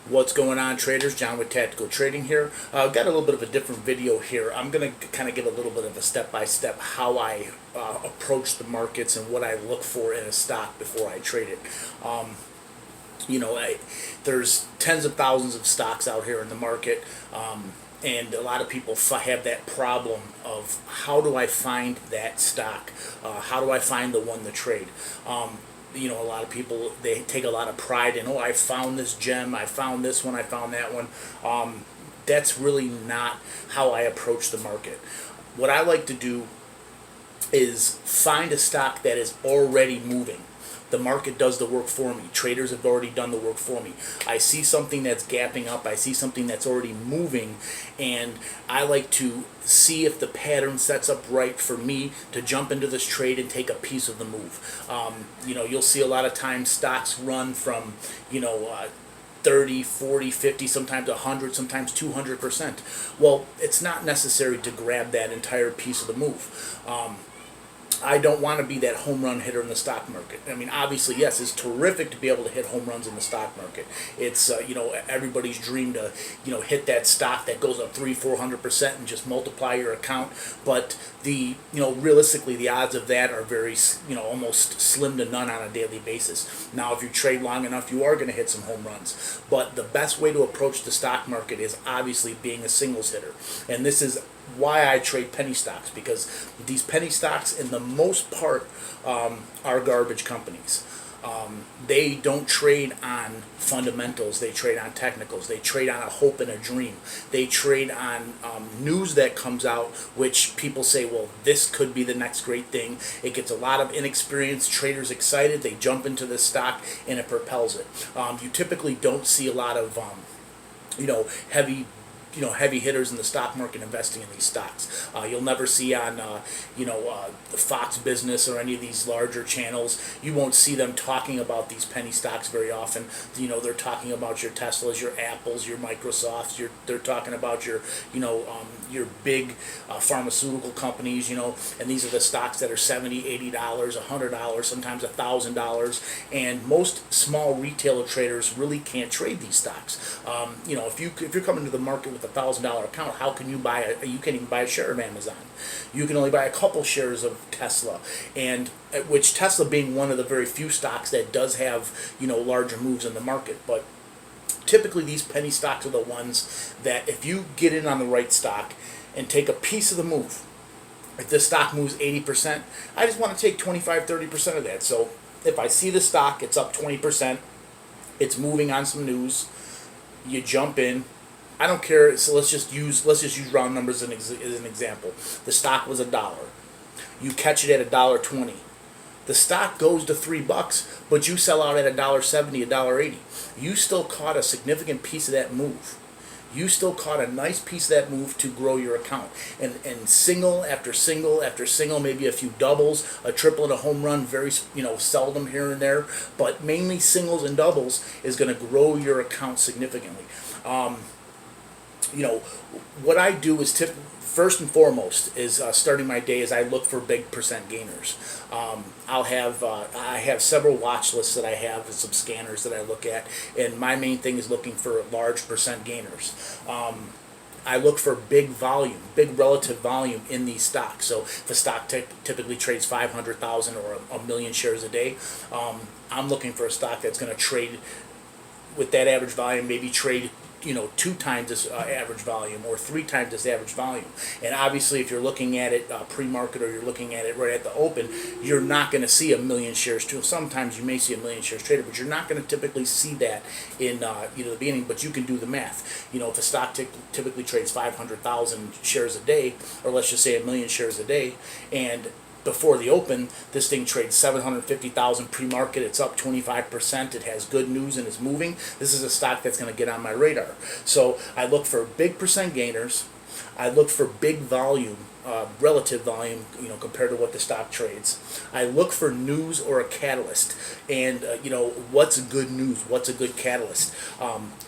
What's going on, traders? John with Tactical Trading here. Got a little bit of a different video here. I'm going to kind of give a little bit of a step-by-step how I approach the markets and what I look for in a stock before I trade it. There's tens of thousands of stocks out here in the market, and a lot of people have that problem of how do I find that stock? How do I find the one to trade? A lot of people, they take a lot of pride in, oh, I found this gem, I found this one, I found that one. That's really not how I approach the market. What I like to do is find a stock that is already moving. The market does the work for me. Traders have already done the work for me. I see something that's gapping up. I see something that's already moving, and I like to see if the pattern sets up right for me to jump into this trade and take a piece of the move. You'll see a lot of times stocks run from, 30, 40, 50, sometimes 100, sometimes 200%. Well, it's not necessary to grab that entire piece of the move. I don't want to be that home run hitter in the stock market. I mean, obviously, yes, it's terrific to be able to hit home runs in the stock market. It's everybody's dream to hit that stock that goes up 300-400% and just multiply your account. But realistically, the odds of that are very almost slim to none on a daily basis. Now, if you trade long enough, you are going to hit some home runs. But the best way to approach the stock market is obviously being a singles hitter, and this is why I trade penny stocks, because these penny stocks, in the most part, are garbage companies. They don't trade on fundamentals. They trade on technicals. They trade on a hope and a dream. They trade on news that comes out, which people say, well, this could be the next great thing. It gets a lot of inexperienced traders excited. They jump into this stock, and it propels it. You typically don't see a lot of heavy hitters in the stock market investing in these stocks. You'll never see on the Fox Business or any of these larger channels. You won't see them talking about these penny stocks very often. They're talking about your Teslas, your Apples, your Microsofts. They're talking about your big pharmaceutical companies. And these are the stocks that are $70, $80, $100, sometimes $1,000. And most small retailer traders really can't trade these stocks. If you're coming to the market with $1,000 account, how can you buy you can't even buy a share of Amazon. You can only buy a couple shares of Tesla, and which Tesla being one of the very few stocks that does have larger moves in the market. But typically these penny stocks are the ones that, if you get in on the right stock and take a piece of the move, if the stock moves 80%, I just want to take 25-30% of that. So if I see the stock, it's up 20%, it's moving on some news, you jump in. I don't care. So let's just use round numbers as an example. The stock was $1. You catch it at $1.20. The stock goes to $3, but you sell out at $1.70, $1.80. You still caught a significant piece of that move. You still caught a nice piece of that move to grow your account. And single after single after single, maybe a few doubles, a triple and a home run, very seldom here and there, but mainly singles and doubles is going to grow your account significantly. What I do is first and foremost is starting my day is I look for big percent gainers. I have several watch lists that I have and some scanners that I look at, and my main thing is looking for large percent gainers. I look for big volume, big relative volume in these stocks. So if a stock typically trades 500,000 or a million shares a day, I'm looking for a stock that's going to trade with that average volume, maybe trade 2 times this average volume or 3 times this average volume. And obviously, if you're looking at it pre-market or you're looking at it right at the open, you're not going to see a million shares too. Sometimes you may see a million shares traded, but you're not going to typically see that in the beginning. But you can do the math. If a stock typically trades 500,000 shares a day, or let's just say a million shares a day, and before the open, this thing trades 750,000 pre-market. It's up 25%. It has good news and it's moving. This is a stock that's going to get on my radar. So I look for big percent gainers. I look for big volume, relative volume, compared to what the stock trades. I look for news or a catalyst, and what's good news? What's a good catalyst?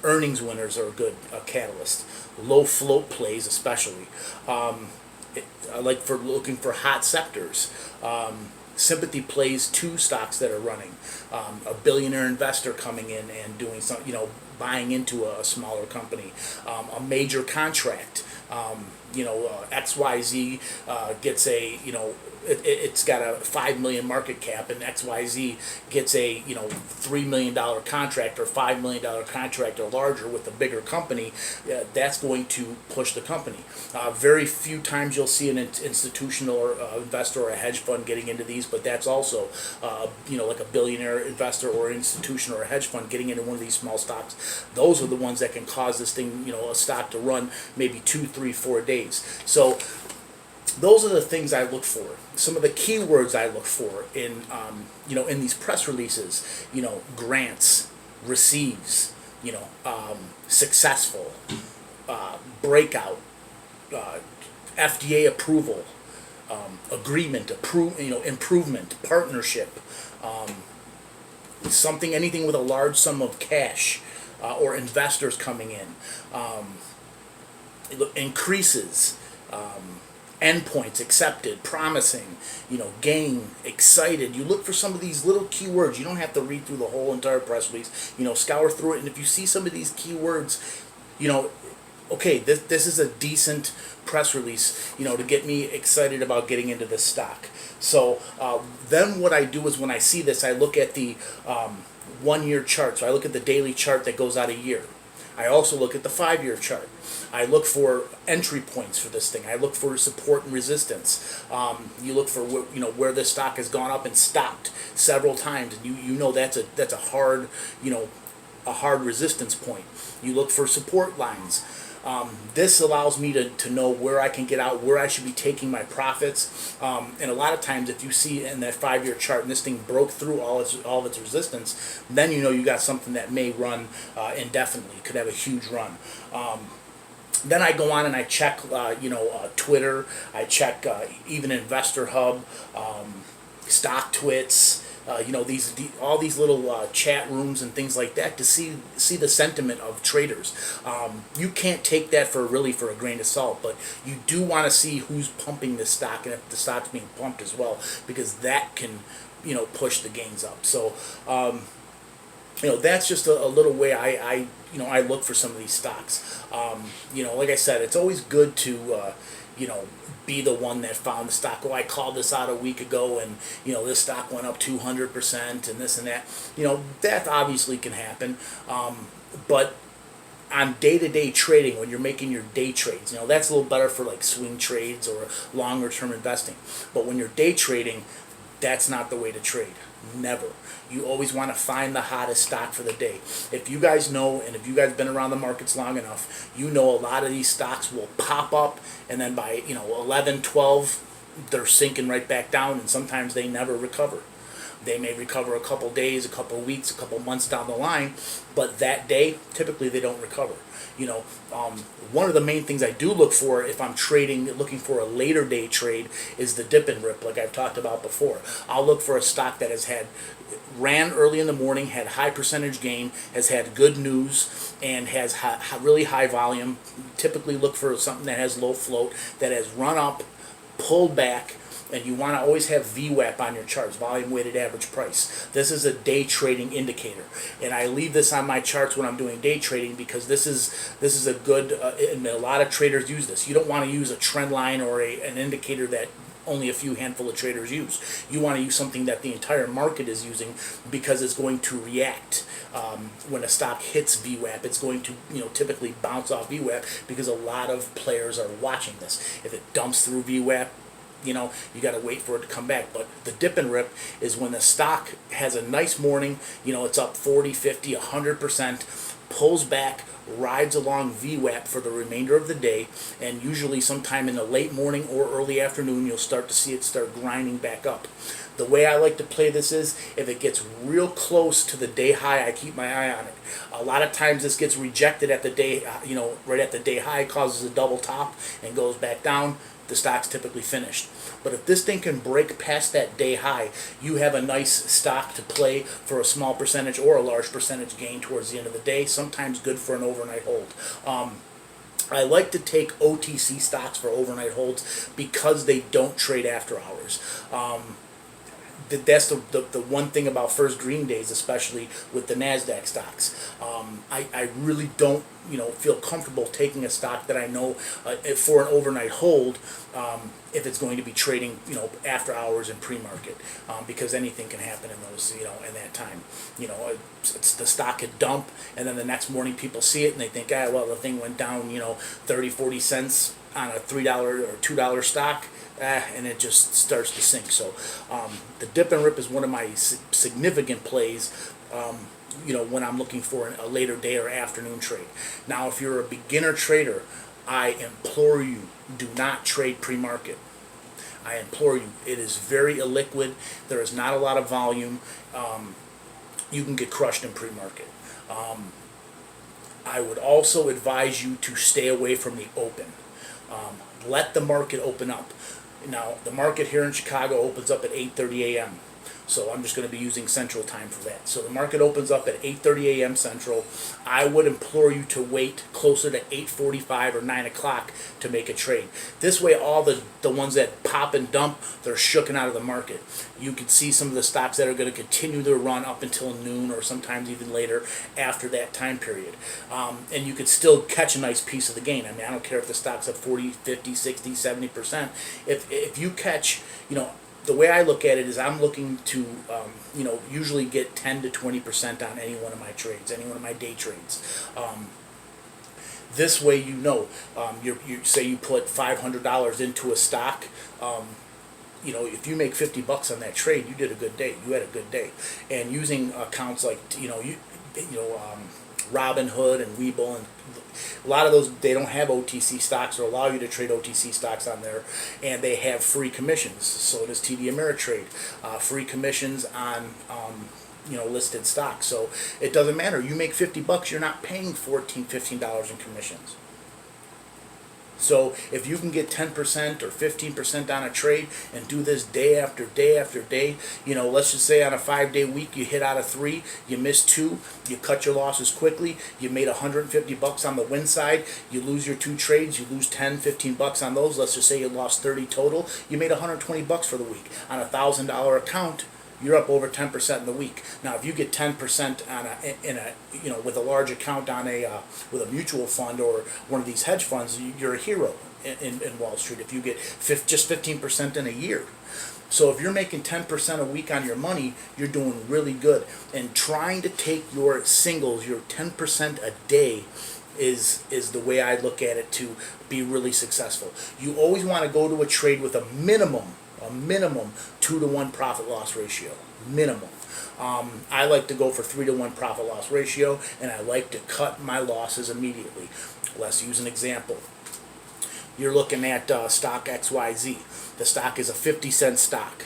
Earnings winners are a good catalyst. Low float plays, especially. I like for looking for hot sectors. sympathy plays to stocks that are running. A billionaire investor coming in and doing some, buying into a smaller company, a major contract. XYZ gets a, it's got a 5 million market cap, and XYZ gets a $3 million contract or $5 million contract or larger with a bigger company. That's going to push the company. Very few times you'll see an institutional or investor or a hedge fund getting into these, but that's also like a billionaire investor or institution or a hedge fund getting into one of these small stocks. Those are the ones that can cause this thing, a stock to run maybe 2, 3, 4 days. So those are the things I look for. Some of the keywords I look for in in these press releases, grants, receives, successful, breakout, FDA approval, agreement, improvement, partnership, anything with a large sum of cash, or investors coming in, increases, endpoints, accepted, promising, gain, excited. You look for some of these little keywords. You don't have to read through the whole entire press release. Scour through it, and if you see some of these keywords, okay, this is a decent press release, to get me excited about getting into this stock. So then what I do is when I see this, I look at the 1-year chart. So I look at the daily chart that goes out a year. I also look at the 5-year chart. I look for entry points for this thing. I look for support and resistance. You look for where this stock has gone up and stopped several times, and that's a hard a hard resistance point. You look for support lines. This allows me to know where I can get out, where I should be taking my profits. And a lot of times, if you see in that 5-year chart and this thing broke through all of its resistance, then you got something that may run indefinitely. Could have a huge run. Then I go on and I check, Twitter. I check even Investor Hub, StockTwits. All these little chat rooms and things like that to see the sentiment of traders. You can't take that for a grain of salt, but you do want to see who's pumping the stock and if the stock's being pumped as well, because that can push the gains up. So that's just a little way I look for some of these stocks. Like I said, it's always good to be the one that found the stock. Oh, I called this out a week ago, and this stock went up 200%, and this and that. That obviously can happen, but on day-to-day trading, when you're making your day trades, that's a little better for like swing trades or longer-term investing. But when you're day trading, that's not the way to trade. Never. You always want to find the hottest stock for the day. If you guys know, and if you guys been around the markets long enough, a lot of these stocks will pop up, and then by 11, 12, they're sinking right back down, and sometimes they never recover. They may recover a couple days, a couple weeks, a couple months down the line, but that day, typically they don't recover. One of the main things I do look for if I'm looking for a later day trade, is the dip and rip, like I've talked about before. I'll look for a stock that ran early in the morning, had high percentage gain, has had good news, and has really high volume. Typically look for something that has low float, that has run up, pulled back, and you want to always have VWAP on your charts, volume weighted average price. This is a day trading indicator, and I leave this on my charts when I'm doing day trading because this is a good, and a lot of traders use this. You don't want to use a trend line or an indicator that only a few handful of traders use. You want to use something that the entire market is using, because it's going to react. When a stock hits VWAP, it's going to typically bounce off VWAP because a lot of players are watching this. If it dumps through VWAP, you got to wait for it to come back. But the dip and rip is when the stock has a nice morning, it's up 40, 50, 100%, pulls back, rides along VWAP for the remainder of the day, and usually sometime in the late morning or early afternoon, you'll start to see it start grinding back up. The way I like to play this is, if it gets real close to the day high, I keep my eye on it. A lot of times this gets rejected at the day, right at the day high, causes a double top and goes back down. The stock's typically finished. But if this thing can break past that day high, you have a nice stock to play for a small percentage or a large percentage gain towards the end of the day, sometimes good for an overnight hold. I like to take OTC stocks for overnight holds because they don't trade after hours. that's the one thing about first green days, especially with the NASDAQ stocks. I really don't feel comfortable taking a stock that I know for an overnight hold, if it's going to be trading after hours and pre-market, because anything can happen in those in that time. It's the stock could dump, and then the next morning people see it and they think, well, the thing went down 30-40 cents on a $3 or $2 stock, and it just starts to sink. So the dip and rip is one of my significant plays, when I'm looking for a later day or afternoon trade. Now, if you're a beginner trader, I implore you, do not trade pre-market. I implore you. It is very illiquid. There is not a lot of volume. You can get crushed in pre-market. I would also advise you to stay away from the open. Let the market open up. Now, the market here in Chicago opens up at 8:30 a.m. So I'm just going to be using Central Time for that. So the market opens up at 8:30 a.m. Central. I would implore you to wait closer to 8:45 or 9 o'clock to make a trade. This way, all the ones that pop and dump, they're shooken out of the market. You can see some of the stocks that are going to continue their run up until noon or sometimes even later after that time period. And you could still catch a nice piece of the gain. I mean, I don't care if the stock's up 40, 50, 60, 70%. If you catch, the way I look at it is I'm looking to, usually get 10 to 20% on any one of my trades, any one of my day trades. This way, you say you put $500 into a stock. If you make $50 on that trade, you did a good day. You had a good day. And using accounts like, Robinhood and Webull, and a lot of those, they don't have OTC stocks or allow you to trade OTC stocks on there, and they have free commissions. So does TD Ameritrade, free commissions on listed stocks. So it doesn't matter. You make $50, you're not paying $14, $15 in commissions. So if you can get 10% or 15% on a trade and do this day after day after day, let's just say on a 5-day week you hit out of 3, you miss 2, you cut your losses quickly, you made $150 on the win side, you lose your 2 trades, you lose 10, $15 on those, let's just say you lost 30 total, you made $120 for the week. On a $1,000 account, you're up over 10% in the week. Now, if you get 10% on with a large account on with a mutual fund or one of these hedge funds, you're a hero in Wall Street. If you get just 15% in a year. So if you're making 10% a week on your money, you're doing really good. And trying to take your singles, your 10% a day, is the way I look at it to be really successful. You always want to go to a trade with a minimum 2-to-1 profit-loss ratio. Minimum. I like to go for 3-to-1 profit-loss ratio, and I like to cut my losses immediately. Let's use an example. You're looking at stock XYZ. The stock is a 50-cent stock.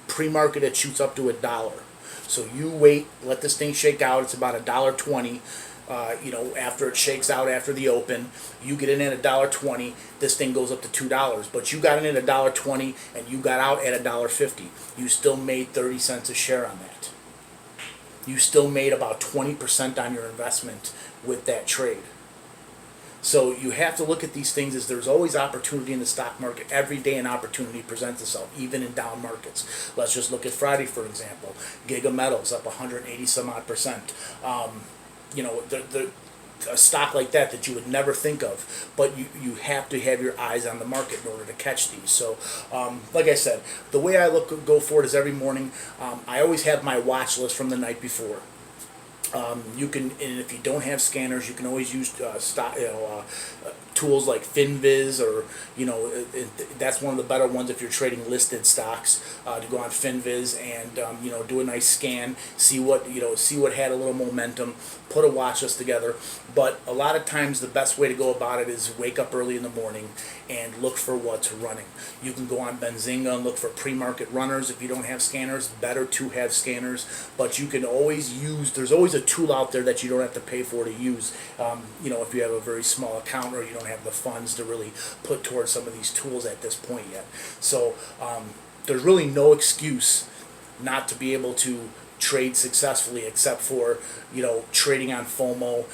Pre-market, it shoots up to $1. So you wait, let this thing shake out. It's about $1.20. After it shakes out after the open, you get in at $1.20. This thing goes up to $2, but you got in at $1.20 and you got out at $1.50. You still made 30 cents a share on that. You still made about 20% on your investment with that trade. So you have to look at these things as there's always opportunity in the stock market. Every day an opportunity presents itself, even in down markets. Let's just look at Friday, for example. Giga Metals up 180 some odd percent. A stock like that you would never think of, but you have to have your eyes on the market in order to catch these. So, like I said, the way I go forward is every morning, I always have my watch list from the night before. You can, and if you don't have scanners, you can always use tools like FinViz, or that's one of the better ones if you're trading listed stocks, to go on FinViz and do a nice scan, see what had a little momentum, put a watch list together. But a lot of times the best way to go about it is wake up early in the morning and look for what's running. You can go on Benzinga and look for pre-market runners. If you don't have scanners, better to have scanners, but you can always there's always a tool out there that you don't have to pay for to use, if you have a very small account or you don't have the funds to really put towards some of these tools at this point yet. So there's really no excuse not to be able to trade successfully, except for, you know, trading on FOMO,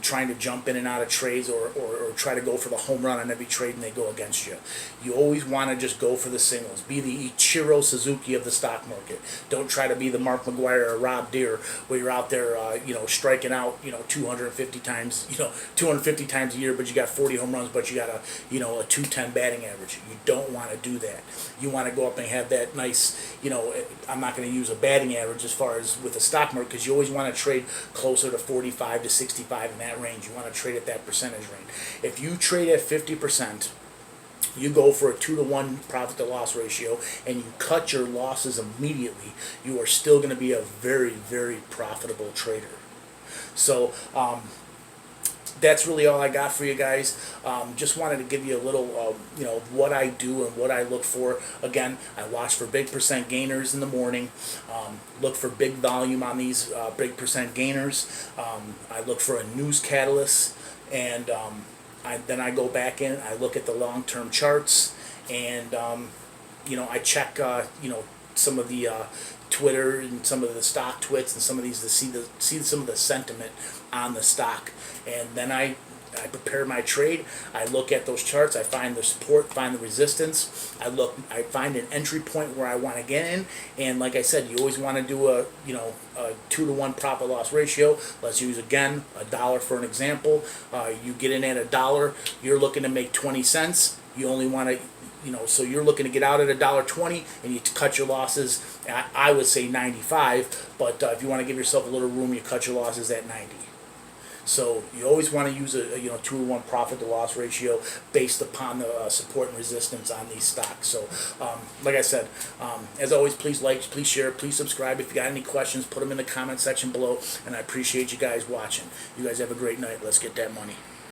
trying to jump in and out of trades, or try to go for the home run on every trade and they go against you. You always want to just go for the singles. Be the Ichiro Suzuki of the stock market. Don't try to be the Mark McGwire or Rob Deere, where you're out there, you know, striking out, you know, 250 times, you know, 250 times a year, but you got 40 home runs, but you got a, you know, a 210 batting average. You don't want to do that. You want to go up and have that nice, you know, I'm not going to use a batting average as far as with the stock market, because you always want to trade closer to 45 to 65 in that range. You want to trade at that percentage range. If you trade at 50%, you go for a 2-to-1 profit to loss ratio, and you cut your losses immediately, you are still going to be a very, very profitable trader. So that's really all I got for you guys. Just wanted to give you a little, you know, what I do and what I look for. Again, I watch for big percent gainers in the morning. Look for big volume on these big percent gainers. I look for a news catalyst, and then I go back in. I look at the long-term charts, and you know, I check, you know, some of the Twitter and some of the stock twits and some of these to see some of the sentiment on the stock, and then I prepare my trade. I look at those charts. I find the support, find the resistance. I find an entry point where I want to get in. And like I said, you always want to do a, you know, a 2-to-1 profit loss ratio. Let's use again $1 for an example. You get in at $1. You're looking to make 20 cents. You only want to, you know, so you're looking to get out at $1.20, and you cut your losses. I would say 95, but if you want to give yourself a little room, you cut your losses at 90. So you always want to use a, you know, 2-to-1 profit to loss ratio based upon the support and resistance on these stocks. So like I said, as always, please like, please share, please subscribe. If you got any questions, put them in the comment section below, and I appreciate you guys watching. You guys have a great night. Let's get that money.